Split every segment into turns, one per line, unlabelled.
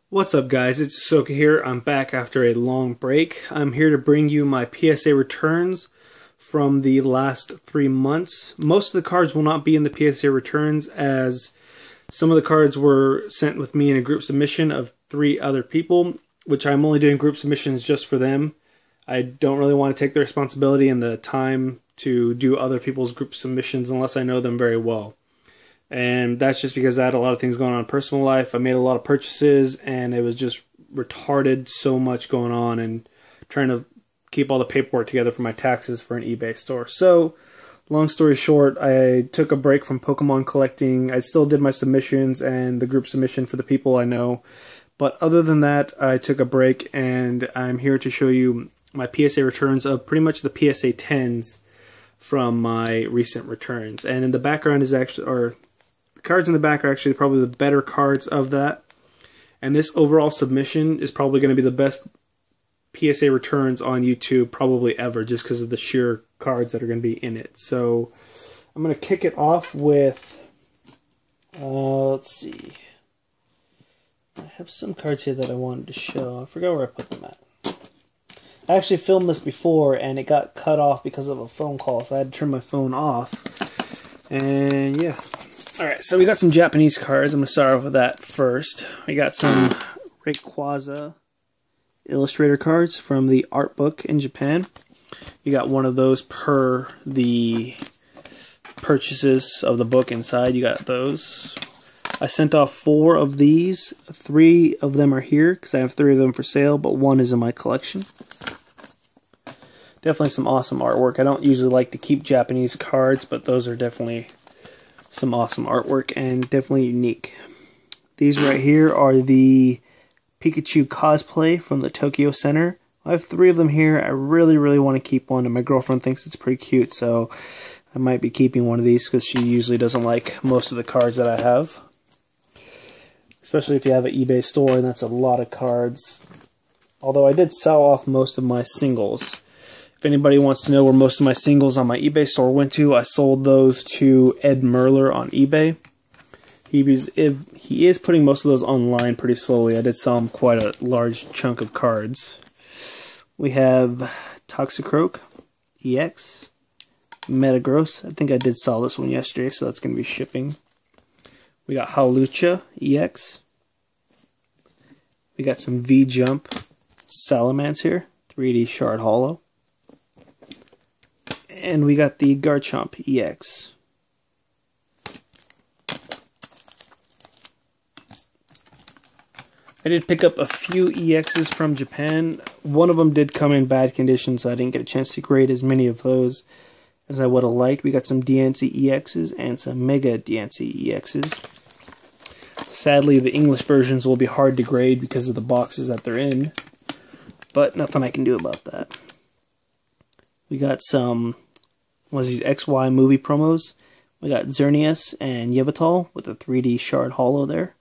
What's up, guys? It's Soka here. I'm back after a long break. I'm here to bring you my PSA returns from the last 3 months. Most of the cards will not be in the PSA returns, as some of the cards were sent with me in a group submission of 3 other people, which I'm only doing group submissions just for them. I don't really want to take the responsibility and the time to do other people's group submissions unless I know them very well. And that's just because I had a lot of things going on in personal life. I made a lot of purchases, and it was just retarded, so much going on, and trying to keep all the paperwork together for my taxes for an eBay store. So, long story short, I took a break from Pokemon collecting. I still did my submissions and the group submission for the people I know. But other than that, I took a break, and I'm here to show you my PSA returns of pretty much the PSA 10s from my recent returns. And in the background is actually, the cards in the back are actually probably the better cards of that. And this overall submission is probably going to be the best PSA returns on YouTube probably ever, just because of the sheer cards that are going to be in it. So I'm going to kick it off with, let's see. I have some cards here that I wanted to show. I forgot where I put them at. I actually filmed this before, and it got cut off because of a phone call, so I had to turn my phone off. And yeah. Alright, so we got some Japanese cards. I'm going to start off with that first. We got some Rayquaza illustrator cards from the art book in Japan. You got one of those per the purchases of the book inside. You got those. I sent off 4 of these. 3 of them are here because I have 3 of them for sale, but 1 is in my collection. Definitely some awesome artwork. I don't usually like to keep Japanese cards, but those are definitely some awesome artwork and definitely unique. These right here are the Pikachu cosplay from the Tokyo Center. I have 3 of them here. I really want to keep one, and my girlfriend thinks it's pretty cute, so I might be keeping one of these because she usually doesn't like most of the cards that I have. Especially if you have an eBay store, and that's a lot of cards. Although I did sell off most of my singles. If anybody wants to know where most of my singles on my eBay store went to, I sold those to Ed Merler on eBay. He is putting most of those online pretty slowly. I did sell him quite a large chunk of cards. We have Toxicroak EX, Metagross. I think I did sell this one yesterday, so that's going to be shipping. We got Hawlucha EX. We got some V-Jump Salamence here, 3D Shard Holo. And we got the Garchomp EX. I did pick up a few EXs from Japan. One of them did come in bad condition, so I didn't get a chance to grade as many of those as I would have liked. We got some Diancie EXs and some Mega Diancie EXs. Sadly, the English versions will be hard to grade because of the boxes that they're in, but nothing I can do about that. We got some these XY movie promos. We got Xerneas and Yveltal with a 3D Shard Holo there.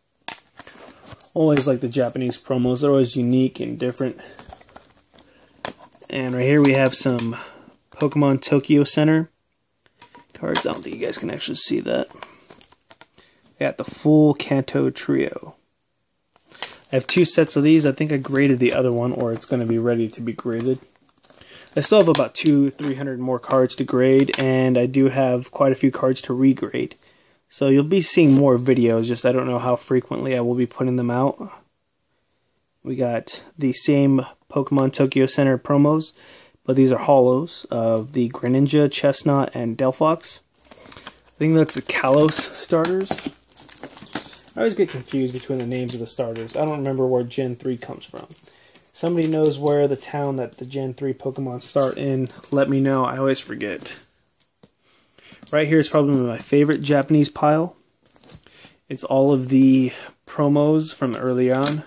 Always like the Japanese promos. They're always unique and different. And right here we have some Pokemon Tokyo Center cards. I don't think you guys can actually see that. We got the full Kanto trio. I have 2 sets of these. I think I graded the other one, or it's going to be ready to be graded. I still have about 200-300 more cards to grade, and I do have quite a few cards to regrade. So you'll be seeing more videos, just I don't know how frequently I will be putting them out. We got the same Pokemon Tokyo Center promos, but these are holos of the Greninja, Chestnut, and Delphox. I think that's the Kalos starters. I always get confused between the names of the starters. I don't remember where Gen 3 comes from. Somebody knows where the town that the Gen 3 Pokemon start in, let me know. I always forget. Right here is probably my favorite Japanese pile. It's all of the promos from early on.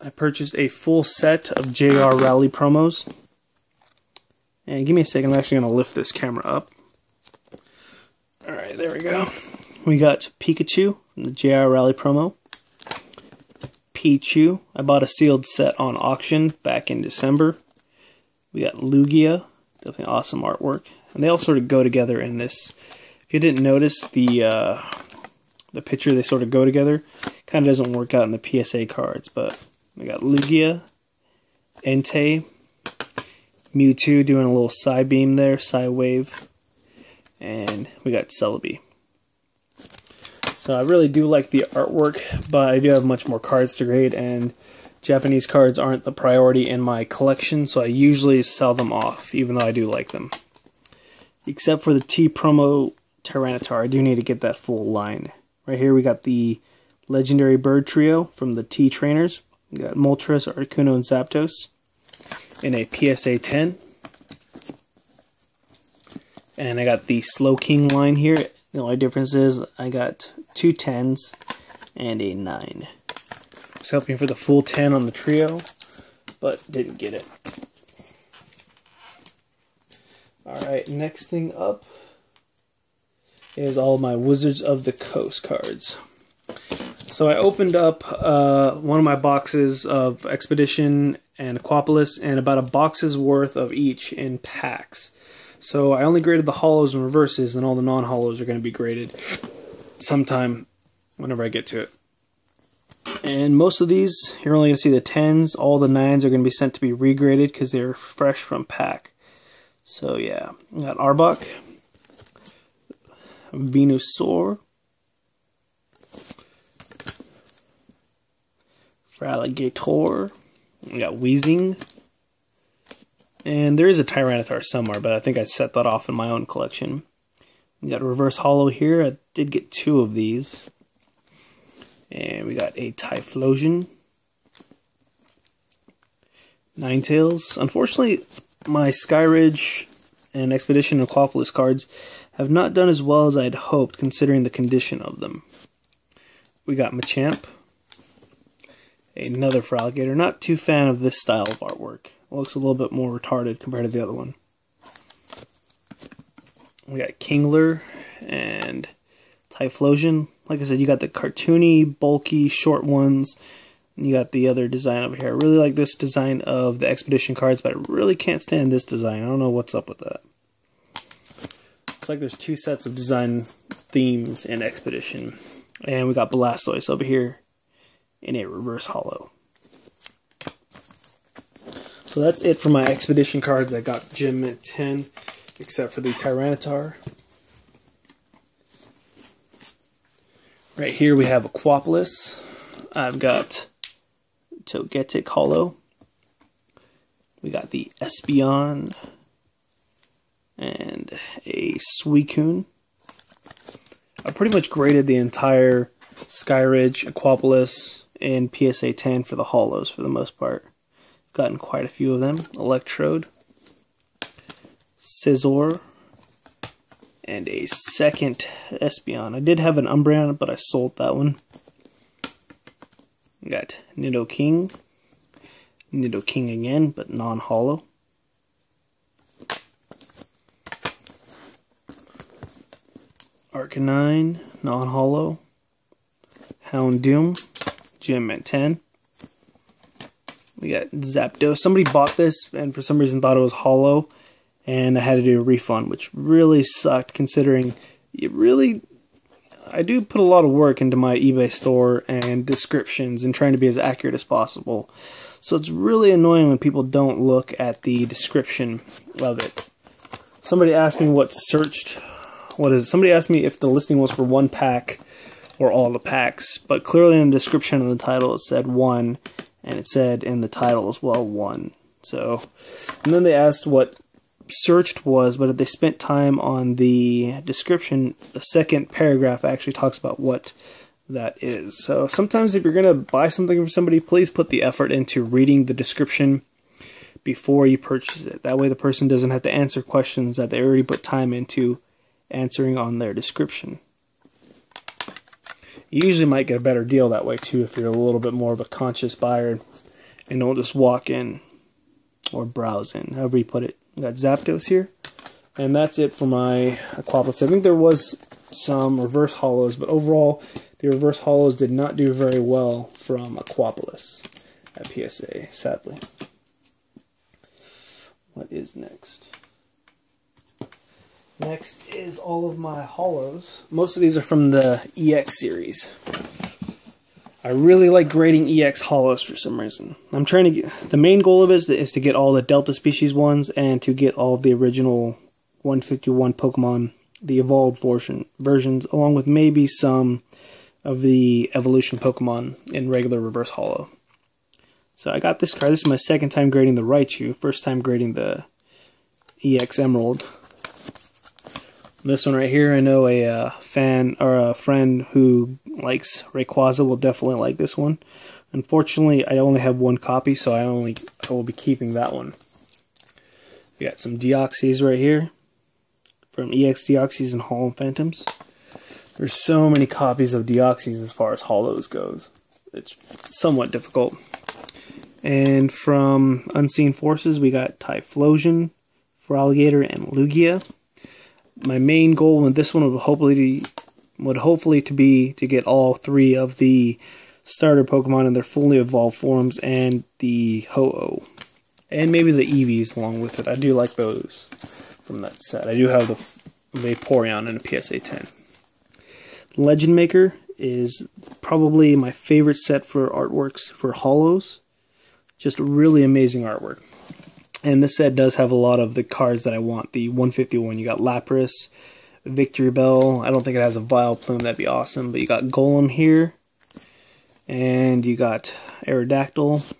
I purchased a full set of JR Rally promos. And give me a second, I'm actually going to lift this camera up. Alright, there we go. We got Pikachu from the JR Rally promo. Pichu. I bought a sealed set on auction back in December. We got Lugia. Definitely awesome artwork. And they all sort of go together in this. If you didn't notice the picture, they sort of go together. Kind of doesn't work out in the PSA cards, but we got Lugia, Entei, Mewtwo doing a little side beam there, side wave, and we got Celebi. So I really do like the artwork, but I do have much more cards to grade, and Japanese cards aren't the priority in my collection, so I usually sell them off, even though I do like them. Except for the T-Promo Tyranitar, I do need to get that full line. Right here we got the Legendary Bird Trio from the T-Trainers. We got Moltres, Articuno, and Zapdos in a PSA 10. And I got the Slowking line here. The only difference is I got 2 10s and a 9. I was hoping for the full 10 on the trio, but didn't get it. Alright, next thing up is all my Wizards of the Coast cards. So I opened up one of my boxes of Expedition and Aquapolis, and about a box's worth of each in packs. So I only graded the holos and reverses, and all the non-holos are going to be graded sometime whenever I get to it. And most of these, you're only going to see the 10s. All the 9s are going to be sent to be regraded because they're fresh from pack. So yeah, we got Arbok, Venusaur, Fraligator, we got Weezing, and there is a Tyranitar somewhere, but I think I set that off in my own collection. We got a reverse holo here. I did get 2 of these. And we got a Typhlosion, Ninetales. Unfortunately, my Skyridge and Expedition and Aquapolis cards have not done as well as I'd hoped, considering the condition of them. We got Machamp, another Fraligator. Not too fan of this style of artwork. It looks a little bit more retarded compared to the other one. We got Kingler and Typhlosion. Like I said, you got the cartoony, bulky, short ones, and you got the other design over here. I really like this design of the Expedition cards, but I really can't stand this design. I don't know what's up with that. It's like there's 2 sets of design themes in Expedition. And we got Blastoise over here in a reverse holo. So that's it for my Expedition cards. I got Gem at 10, except for the Tyranitar. Right here we have Aquapolis. I've got Togetic holo. We got the Espeon and a Suicune. I pretty much graded the entire Skyridge, Aquapolis, and PSA 10 for the holos for the most part. Gotten quite a few of them. Electrode, Scizor, and a second Espeon. I did have an Umbreon, but I sold that one. We got Nidoking again, but non-holo. Arcanine, non-holo. Houndoom, Gem at 10. We got Zapdos. Somebody bought this and for some reason thought it was holo, and I had to do a refund, which really sucked considering I do put a lot of work into my eBay store and descriptions and trying to be as accurate as possible. So it's really annoying when people don't look at the description of it. Somebody asked me somebody asked me if the listing was for 1 pack or all the packs, but clearly in the description of the title it said 1, and it said in the title as well 1. So, and then they asked what searched was, but if they spent time on the description, the second paragraph actually talks about what that is. So sometimes if you're going to buy something from somebody, please put the effort into reading the description before you purchase it. That way the person doesn't have to answer questions that they already put time into answering on their description. You usually might get a better deal that way too if you're a little bit more of a conscious buyer and don't just walk in or browse in, however you put it. We got Zapdos here, and that's it for my Aquapolis. I think there was some reverse holos, but overall the reverse holos did not do very well from Aquapolis at PSA, sadly. What is next? Next is all of my holos. Most of these are from the EX series. I really like grading EX Holos for some reason. I'm trying to get, the main goal of it is to get all the Delta species ones and to get all of the original 151 Pokemon, the evolved versions, along with maybe some of the evolution Pokemon in regular reverse holo. So I got this card. This is my second time grading the Raichu, first time grading the EX Emerald. This one right here, I know a fan or a friend who likes Rayquaza will definitely like this one. Unfortunately, I only have one copy, so I will be keeping that one. We got some Deoxys right here from EX Deoxys and Holo Phantoms. There's so many copies of Deoxys as far as holos goes. It's somewhat difficult. And from Unseen Forces, we got Typhlosion, Feraligatr, and Lugia. My main goal with this one would hopefully be to get all three of the starter Pokemon in their fully evolved forms and the Ho-Oh. And maybe the Eevees along with it. I do like those from that set. I do have the Vaporeon and a PSA 10. Legend Maker is probably my favorite set for artworks for holos. Just really amazing artwork. And this set does have a lot of the cards that I want. The 151, you got Lapras, Victory Bell. I don't think it has a Vileplume, that'd be awesome. But you got Golem here. And you got Aerodactyl.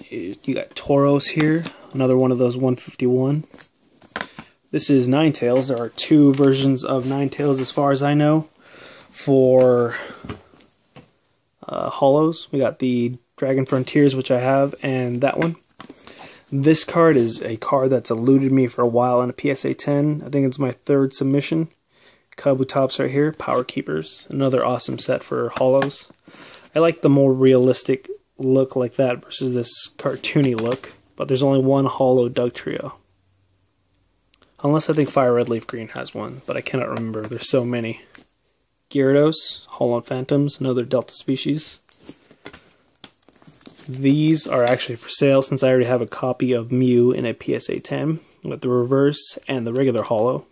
You got Tauros here. Another one of those 151. This is Ninetales. There are two versions of Ninetales as far as I know for holos. We got the Dragon Frontiers, which I have, and that one. This card is a card that's eluded me for a while in a PSA 10. I think it's my third submission. Kabutops right here, Power Keepers. Another awesome set for holos. I like the more realistic look like that versus this cartoony look. But there's only one holo Dugtrio. Unless I think Fire Red Leaf Green has one, but I cannot remember. There's so many. Gyarados, Holo Phantoms, another Delta species. These are actually for sale since I already have a copy of Mew in a PSA 10 with the reverse and the regular holo.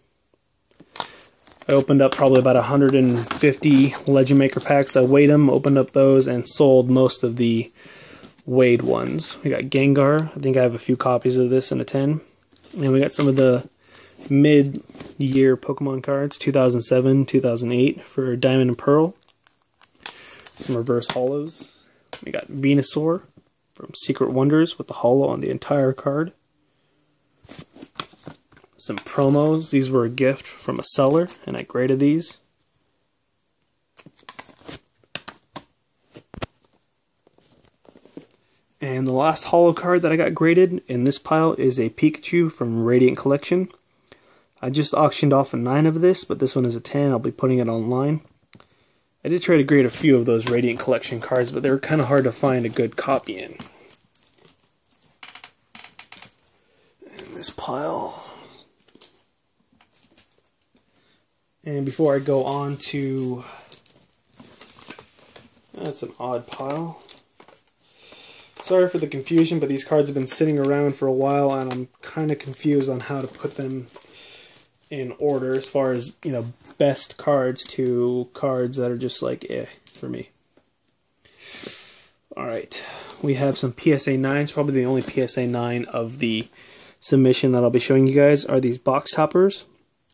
I opened up probably about 150 Legend Maker packs. I weighed them, opened up those, and sold most of the weighed ones. We got Gengar. I think I have a few copies of this in a 10. And we got some of the mid-year Pokemon cards, 2007, 2008 for Diamond and Pearl. Some reverse holos. We got Venusaur from Secret Wonders with the holo on the entire card. Some promos. These were a gift from a seller, and I graded these. And the last holo card that I got graded in this pile is a Pikachu from Radiant Collection. I just auctioned off a 9 of this, but this one is a 10. I'll be putting it online. I did try to grade a few of those Radiant Collection cards, but they were kind of hard to find a good copy in. And this pile. And before I go on to... That's an odd pile. Sorry for the confusion, but these cards have been sitting around for a while, and I'm kind of confused on how to put them in order as far as, you know, best cards to cards that are just like, for me. Alright, we have some PSA 9s. Probably the only PSA 9 of the submission that I'll be showing you guys are these box toppers.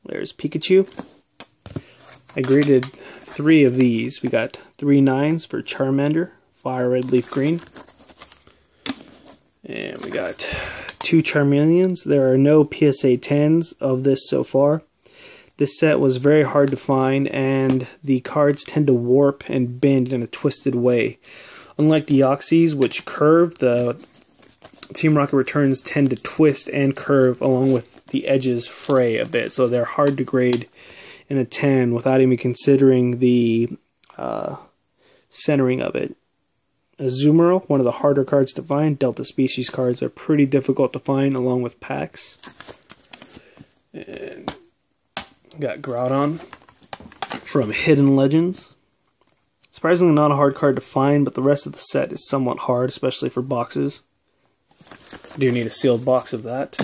There's Pikachu. I graded 3 of these. We got 3 9s for Charmander, Fire Red Leaf Green. And we got 2 Charmeleons. There are no PSA 10s of this so far. This set was very hard to find, and the cards tend to warp and bend in a twisted way. Unlike Deoxys, which curve, the Team Rocket Returns tend to twist and curve along with the edges fray a bit, so they're hard to grade in a 10 without even considering the centering of it. Azumarill, one of the harder cards to find. Delta Species cards are pretty difficult to find along with packs. And got Groudon from Hidden Legends. Surprisingly not a hard card to find, but the rest of the set is somewhat hard, especially for boxes. I do need a sealed box of that.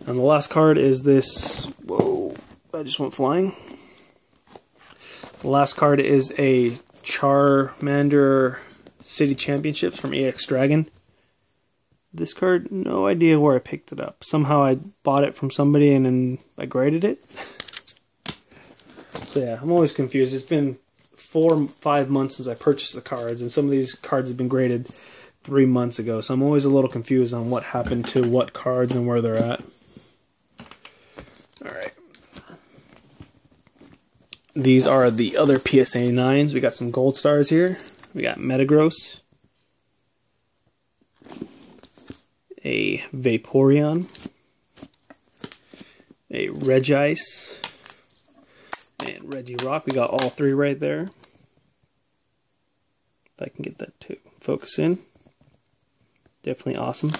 And the last card is this... Whoa, that just went flying. The last card is a Charmander City Championships from EX Dragon. This card, no idea where I picked it up. Somehow I bought it from somebody and then I graded it. So yeah, I'm always confused. It's been 4 or 5 months since I purchased the cards, and some of these cards have been graded 3 months ago. So I'm always a little confused on what happened to what cards and where they're at. Alright. These are the other PSA 9s. We got some gold stars here. We got Metagross, a Vaporeon, a Regice, and Regirock. We got all 3 right there. If I can get that to focus in. Definitely awesome.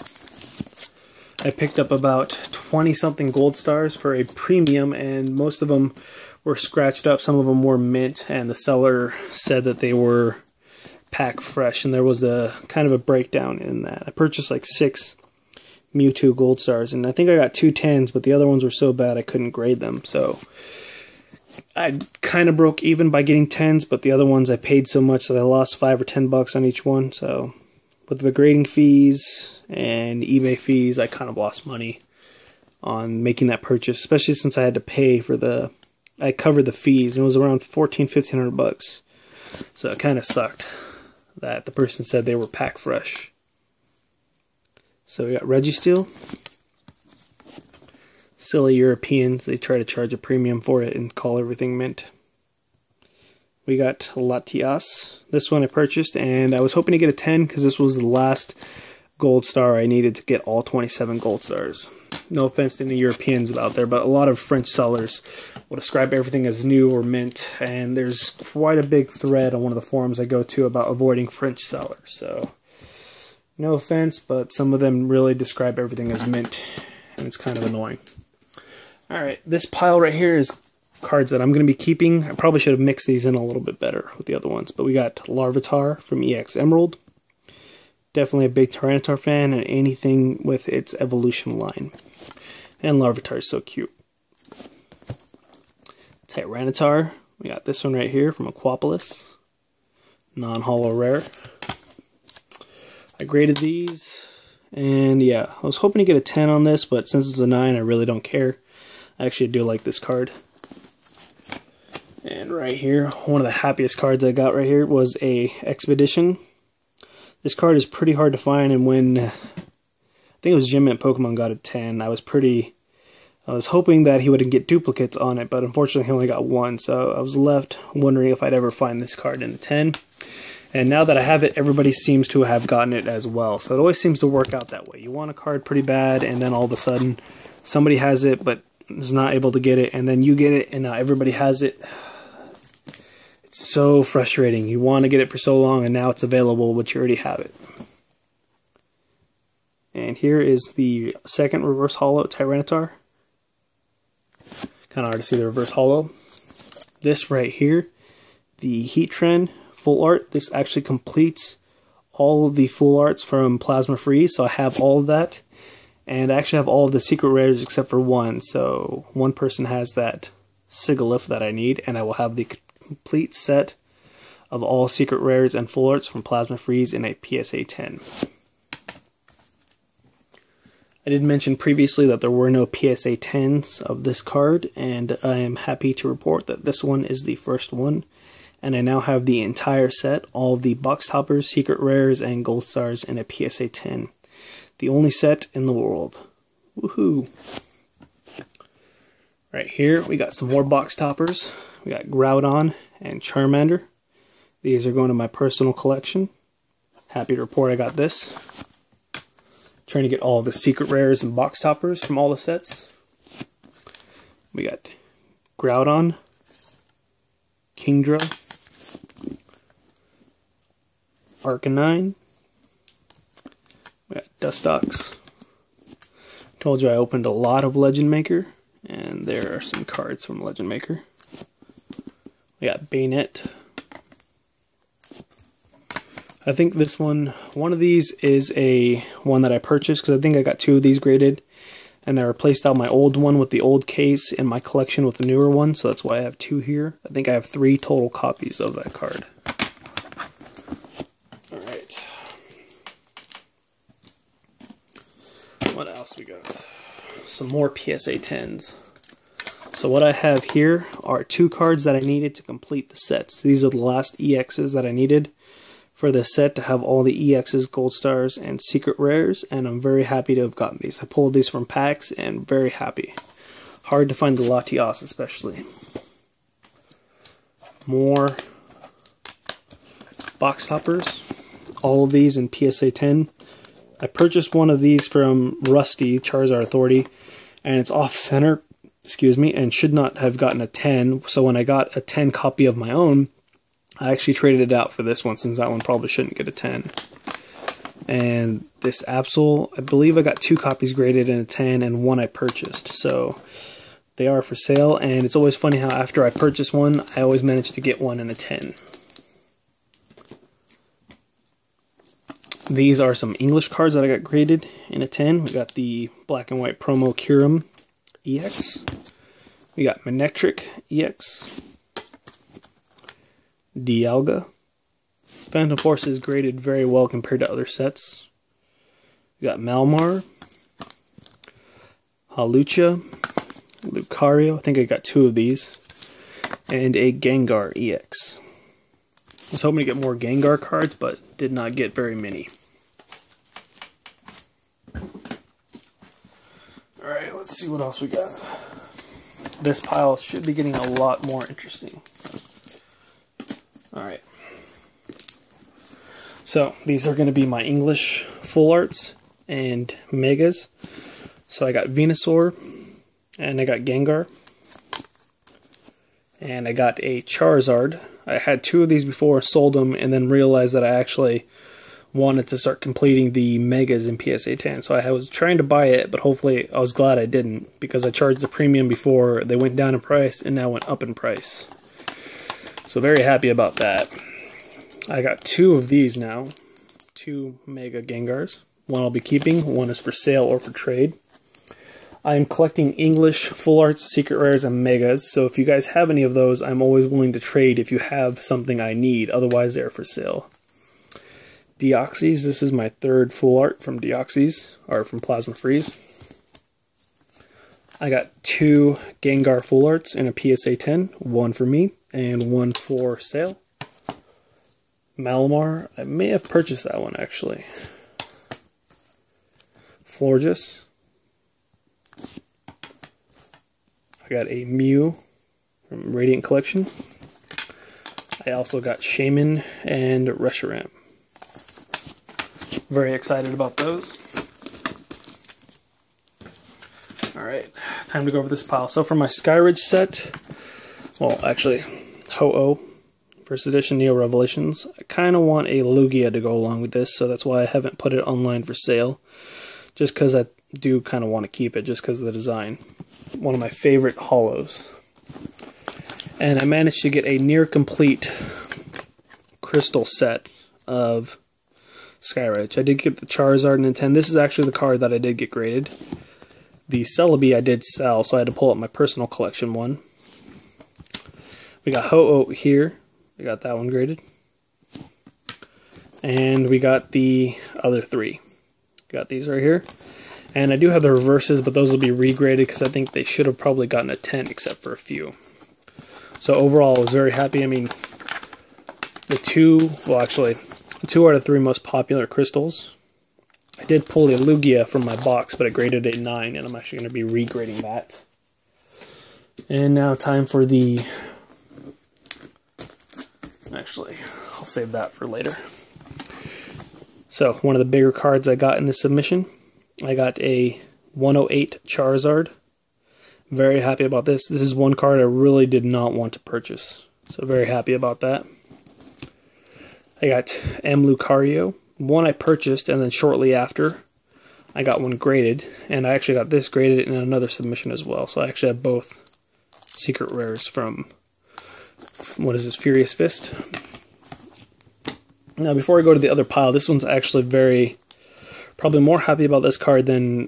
I picked up about 20 something gold stars for a premium, and most of them were scratched up. Some of them were mint, and the seller said that they were pack fresh, and there was a kind of a breakdown in that. I purchased like 6 Mewtwo gold stars, and I think I got 2 10s, but the other ones were so bad I couldn't grade them. So I kind of broke even by getting 10s, but the other ones I paid so much that I lost $5 or $10 on each one. So with the grading fees and eBay fees, I kind of lost money on making that purchase, especially since I had to pay for I covered the fees, and it was around $1,400-1,500. So it kind of sucked that the person said they were pack fresh. So we got Registeel. Silly Europeans, they try to charge a premium for it and call everything mint. We got Latias. This one I purchased, and I was hoping to get a 10 because this was the last gold star I needed to get all 27 gold stars. No offense to any Europeans out there, but a lot of French sellers will describe everything as new or mint, and there's quite a big thread on one of the forums I go to about avoiding French sellers. So, no offense, but some of them really describe everything as mint, and it's kind of annoying. Alright, this pile right here is cards that I'm going to be keeping. I probably should have mixed these in a little bit better with the other ones, but we got Larvitar from EX Emerald. Definitely a big Tyranitar fan, and anything with its evolution line. And Larvitar is so cute. Tyranitar, we got this one right here from Aquapolis. Non-holo rare. I graded these, and yeah, I was hoping to get a 10 on this, but since it's a 9, I really don't care. I actually do like this card. And right here, one of the happiest cards I got right here was a Expedition. This card is pretty hard to find, and when I think it was Gym Mint Pokemon got a 10, I was hoping that he wouldn't get duplicates on it, but unfortunately he only got 1, so I was left wondering if I'd ever find this card in a 10. And now that I have it, everybody seems to have gotten it as well, so it always seems to work out that way. You want a card pretty bad, and then all of a sudden somebody has it but is not able to get it, and then you get it, and now everybody has it. It's so frustrating. You want to get it for so long, and now it's available, but you already have it. And here is the second reverse holo Tyranitar. Kind of hard to see the reverse holo. This right here, the Heatran full art. This actually completes all of the full arts from Plasma Freeze, so I have all of that. And I actually have all of the secret rares except for one, so one person has that Sigilyph that I need, and I will have the complete set of all secret rares and full arts from Plasma Freeze in a PSA 10. I did mention previously that there were no PSA 10s of this card, and I am happy to report that this one is the first one, and I now have the entire set, all of the box toppers, secret rares, and gold stars in a PSA 10. The only set in the world. Woohoo! Right here, we got some more box toppers. We got Groudon and Charmander. These are going to my personal collection. Happy to report I got this. Trying to get all the secret rares and box toppers from all the sets. We got Groudon, Kingdra, Arcanine. We got Dustox. Told you I opened a lot of Legend Maker, and there are some cards from Legend Maker. We got Bayonet. I think this one of these is one that I purchased because I think I got 2 of these graded, and I replaced out my old one with the old case in my collection with the newer one, so that's why I have 2 here. I think I have 3 total copies of that card. some more PSA 10s. So what I have here are 2 cards that I needed to complete the sets. These are the last EXs that I needed for the set to have all the EXs, Gold Stars, and Secret Rares, and I'm very happy to have gotten these. I pulled these from packs and very happy. Hard to find the Latias especially. More box toppers. All of these in PSA 10. I purchased one of these from Rusty, Charizard Authority, and it's off-center, excuse me, and should not have gotten a 10. So when I got a 10 copy of my own, I actually traded it out for this one, since that one probably shouldn't get a 10. And this Absol, I believe I got 2 copies graded in a 10 and 1 I purchased. So they are for sale, and it's always funny how after I purchase one, I always manage to get one in a 10. These are some English cards that I got graded in a 10. We got the Black and White Promo Kyurem EX. We got Manectric EX. Dialga. Phantom Force is graded very well compared to other sets. We got Malmar. Halucha. Lucario. I think I got 2 of these. And a Gengar EX. I was hoping to get more Gengar cards, but did not get very many. Alright, let's see what else we got. This pile should be getting a lot more interesting. Alright. So, these are going to be my English full arts and megas. So I got Venusaur, and I got Gengar, and I got a Charizard. I had 2 of these before, sold them, and then realized that I actually wanted to start completing the megas in PSA 10. So I was trying to buy it, but hopefully I was glad I didn't, because I charged the premium before. They went down in price and now went up in price. So very happy about that. I got 2 of these now. 2 Mega Gengars. One I'll be keeping, one is for sale or for trade. I am collecting English, Full Arts, Secret Rares, and Megas, so if you guys have any of those, I'm always willing to trade if you have something I need, otherwise they're for sale. Deoxys, this is my 3rd Full Art from Deoxys, or from Plasma Freeze. I got 2 Gengar Full Arts in a PSA 10, 1 for me, and 1 for sale. Malamar, I may have purchased that one actually. Florges. I got a Mew from Radiant Collection. I also got Shaman and Reshiram. Very excited about those. Alright, time to go over this pile. So for my Skyridge set, well actually, Ho-Oh, First Edition Neo Revelations, I kind of want a Lugia to go along with this, so that's why I haven't put it online for sale. Just because I do kind of want to keep it, just because of the design. One of my favorite holos. And I managed to get a near complete crystal set of Skyridge. I did get the Charizard in a 10. This is actually the card that I did get graded. The Celebi I did sell, so I had to pull up my personal collection one. We got Ho-Oh here. We got that one graded. And we got the other 3. Got these right here. And I do have the reverses, but those will be regraded because I think they should have probably gotten a 10 except for a few. So overall, I was very happy. I mean, the 2 out of 3 most popular crystals. I did pull the Lugia from my box, but it graded a 9, and I'm actually going to be regrading that. And now time for the... Actually, I'll save that for later. So, one of the bigger cards I got in this submission, I got a 108 Charizard. Very happy about this. This is one card I really did not want to purchase. So very happy about that. I got M. Lucario. One I purchased, and then shortly after, I got one graded. And I actually got this graded in another submission as well. So I actually have both secret rares from, what is this, Furious Fist. Now before I go to the other pile, this one's actually probably more happy about this card than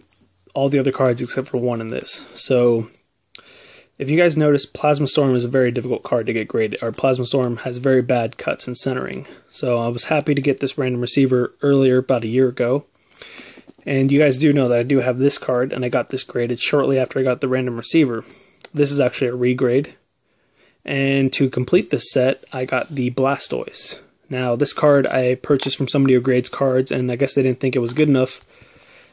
all the other cards except for one in this. So if you guys notice, Plasma Storm is a very difficult card to get graded. Or Plasma Storm has very bad cuts and centering. So I was happy to get this random receiver earlier, about a year ago. And you guys do know that I do have this card, and I got this graded shortly after I got the random receiver. This is actually a regrade. And to complete this set, I got the Blastoise. Now, this card I purchased from somebody who grades cards, and I guess they didn't think it was good enough.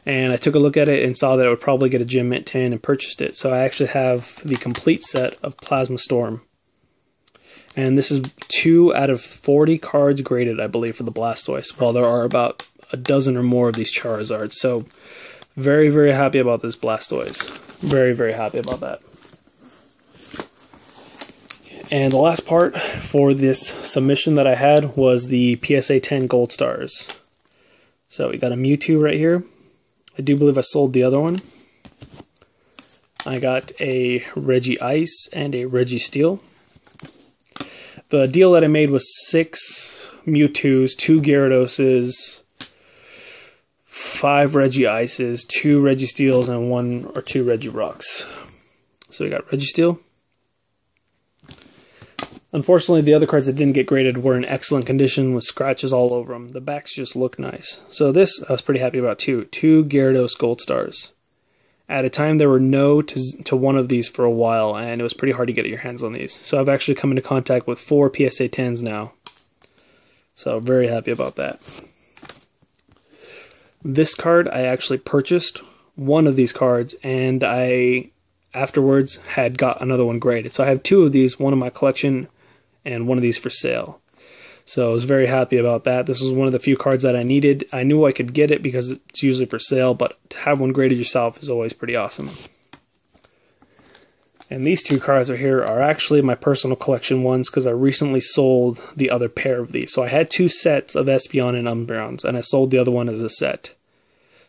And I took a look at it and saw that it would probably get a Gym Mint 10 and purchased it. So I actually have the complete set of Plasma Storm. And this is 2 out of 40 cards graded, I believe, for the Blastoise, while there are about a dozen or more of these Charizards. So very, very happy about this Blastoise. Very, very happy about that. And the last part for this submission that I had was the PSA 10 Gold Stars. So we got a Mewtwo right here. I do believe I sold the other one. I got a Regice and a Registeel. The deal that I made was 6 Mewtwo's, 2 Gyarados', 5 Regices, 2 Registeels, and 1 or 2 Regirocks. So we got Registeel. Unfortunately, the other cards that didn't get graded were in excellent condition with scratches all over them. The backs just look nice. So this I was pretty happy about too. 2 Gyarados Gold Stars. At a time, there were no to one of these for a while, and it was pretty hard to get your hands on these. So I've actually come into contact with 4 PSA 10s now. So very happy about that. This card, I actually purchased one of these cards, and I afterwards had got another one graded. So I have 2 of these, one in my collection and one of these for sale. So I was very happy about that. This was one of the few cards that I needed. I knew I could get it because it's usually for sale, but to have one graded yourself is always pretty awesome. And these 2 cards right here are actually my personal collection ones because I recently sold the other pair of these. So I had 2 sets of Espeon and Umbreons, and I sold the other one as a set.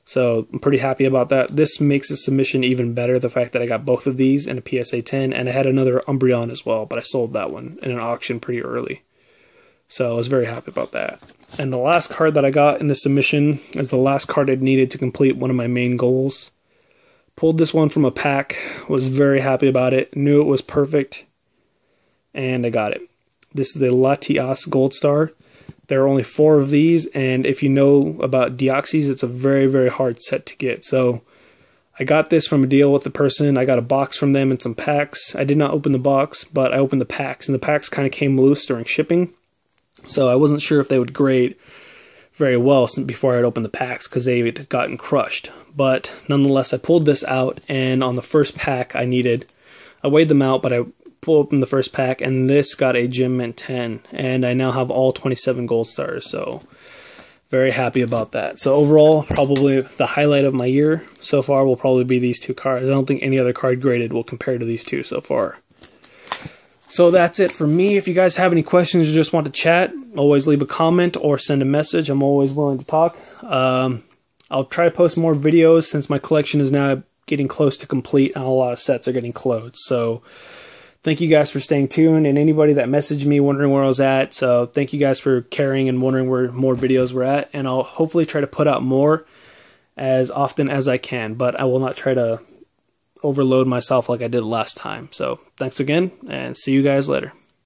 So I'm pretty happy about that. This makes the submission even better, the fact that I got both of these in a PSA 10, and I had another Umbreon as well, but I sold that one in an auction pretty early. So I was very happy about that. And the last card that I got in the submission is the last card I needed to complete one of my main goals. Pulled this one from a pack, was very happy about it, knew it was perfect, and I got it. This is the Latias Gold Star. There are only 4 of these, and if you know about Deoxys, it's a very, very hard set to get. So I got this from a deal with the person. I got a box from them and some packs. I did not open the box, but I opened the packs, and the packs kind of came loose during shipping. So I wasn't sure if they would grade very well before I'd opened the packs because they had gotten crushed. But nonetheless, I pulled this out, and on the first pack I weighed them out, but I pulled open the first pack, and this got a Gym Mint 10, and I now have all 27 Gold Stars, so very happy about that. So overall, probably the highlight of my year so far will probably be these 2 cards. I don't think any other card graded will compare to these 2 so far. So that's it for me. If you guys have any questions or just want to chat, always leave a comment or send a message. I'm always willing to talk. I'll try to post more videos since my collection is now getting close to complete and a lot of sets are getting closed. So thank you guys for staying tuned, and anybody that messaged me wondering where I was at. So thank you guys for caring and wondering where more videos were at, and I'll hopefully try to put out more as often as I can, but I will not try to overload myself like I did last time. So thanks again, and see you guys later.